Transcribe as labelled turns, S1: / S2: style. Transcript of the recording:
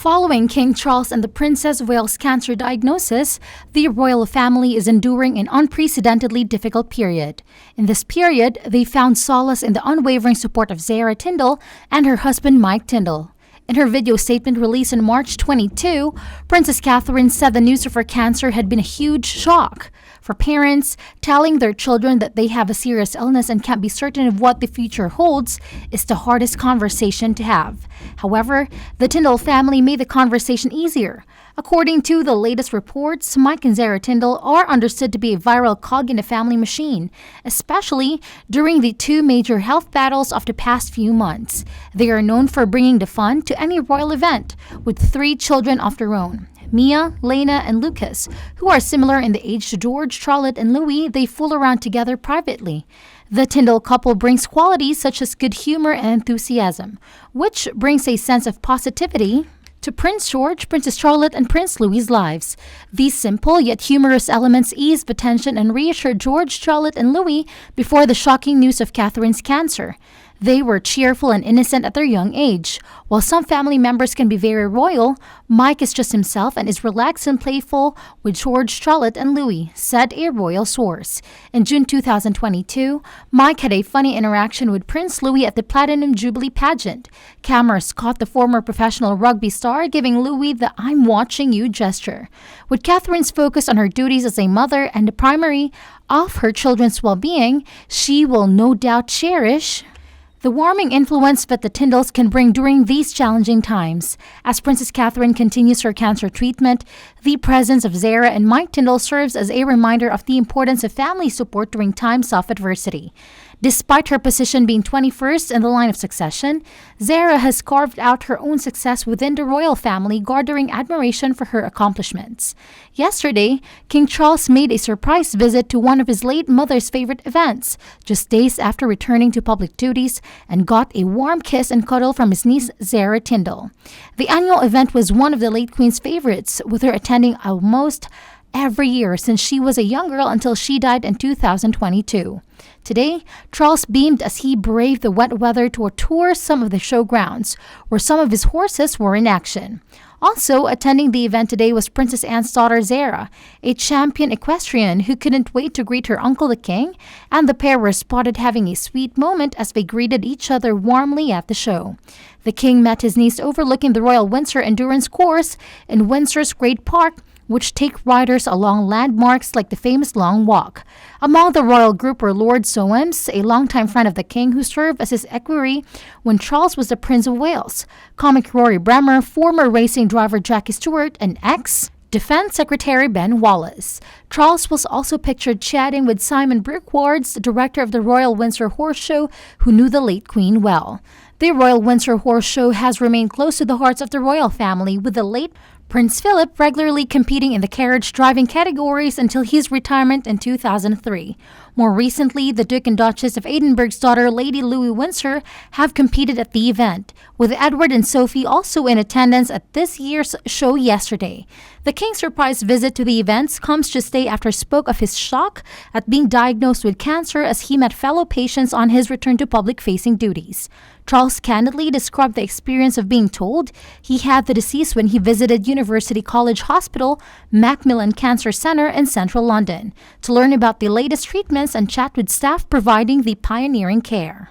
S1: Following King Charles and the Princess of Wales' cancer diagnosis, the royal family is enduring an unprecedentedly difficult period. In this period, they found solace in the unwavering support of Zara Tindall and her husband Mike Tindall. In her video statement released on March 22, Princess Catherine said the news of her cancer had been a huge shock. For parents, telling their children that they have a serious illness and can't be certain of what the future holds is the hardest conversation to have. However, the Tindall family made the conversation easier. According to the latest reports, Mike and Zara Tindall are understood to be a viral cog in the family machine, especially during the two major health battles of the past few months. They are known for bringing the fun to any royal event, with 3 children of their own. Mia, Lena, and Lucas, who are similar in the age to George, Charlotte, and Louis, they fool around together privately. The Tindall couple brings qualities such as good humor and enthusiasm, which brings a sense of positivity to Prince George, Princess Charlotte, and Prince Louis's lives. These simple yet humorous elements eased the tension and reassured George, Charlotte, and Louis before the shocking news of Catherine's cancer. They were cheerful and innocent at their young age. While some family members can be very royal, Mike is just himself and is relaxed and playful with George, Charlotte, and Louis, said a royal source. In June 2022, Mike had a funny interaction with Prince Louis at the Platinum Jubilee pageant. Cameras caught the former professional rugby star giving Louis the "I'm watching you" gesture. With Catherine's focus on her duties as a mother and the primary of her children's well-being, she will no doubt cherish the warming influence that the Tindalls can bring during these challenging times. As Princess Catherine continues her cancer treatment, the presence of Zara and Mike Tindall serves as a reminder of the importance of family support during times of adversity. Despite her position being 21st in the line of succession, Zara has carved out her own success within the royal family, garnering admiration for her accomplishments. Yesterday, King Charles made a surprise visit to one of his late mother's favorite events, just days after returning to public duties, and got a warm kiss and cuddle from his niece Zara Tindall. The annual event was one of the late Queen's favorites, with her attending almost every year since she was a young girl until she died in 2022. Today, Charles beamed as he braved the wet weather to tour some of the showgrounds, where some of his horses were in action. Also attending the event today was Princess Anne's daughter Zara, a champion equestrian who couldn't wait to greet her uncle the king, and the pair were spotted having a sweet moment as they greeted each other warmly at the show. The king met his niece overlooking the Royal Windsor Endurance Course in Windsor's Great Park, which take riders along landmarks like the famous Long Walk. Among the royal group were Lord Soames, a longtime friend of the king who served as his equerry when Charles was the Prince of Wales, comic Rory Bremer, former racing driver Jackie Stewart, and ex-Defense Secretary Ben Wallace. Charles was also pictured chatting with Simon Brookwards, the director of the Royal Windsor Horse Show, who knew the late Queen well. The Royal Windsor Horse Show has remained close to the hearts of the royal family, with the late Prince Philip regularly competing in the carriage driving categories until his retirement in 2003. More recently, the Duke and Duchess of Edinburgh's daughter, Lady Louis Windsor, have competed at the event, with Edward and Sophie also in attendance at this year's show yesterday. The king's surprise visit to the events comes just day after spoke of his shock at being diagnosed with cancer as he met fellow patients on his return to public-facing duties. Charles candidly described the experience of being told he had the disease when he visited University College Hospital, Macmillan Cancer Centre in central London, to learn about the latest treatments and chat with staff providing the pioneering care.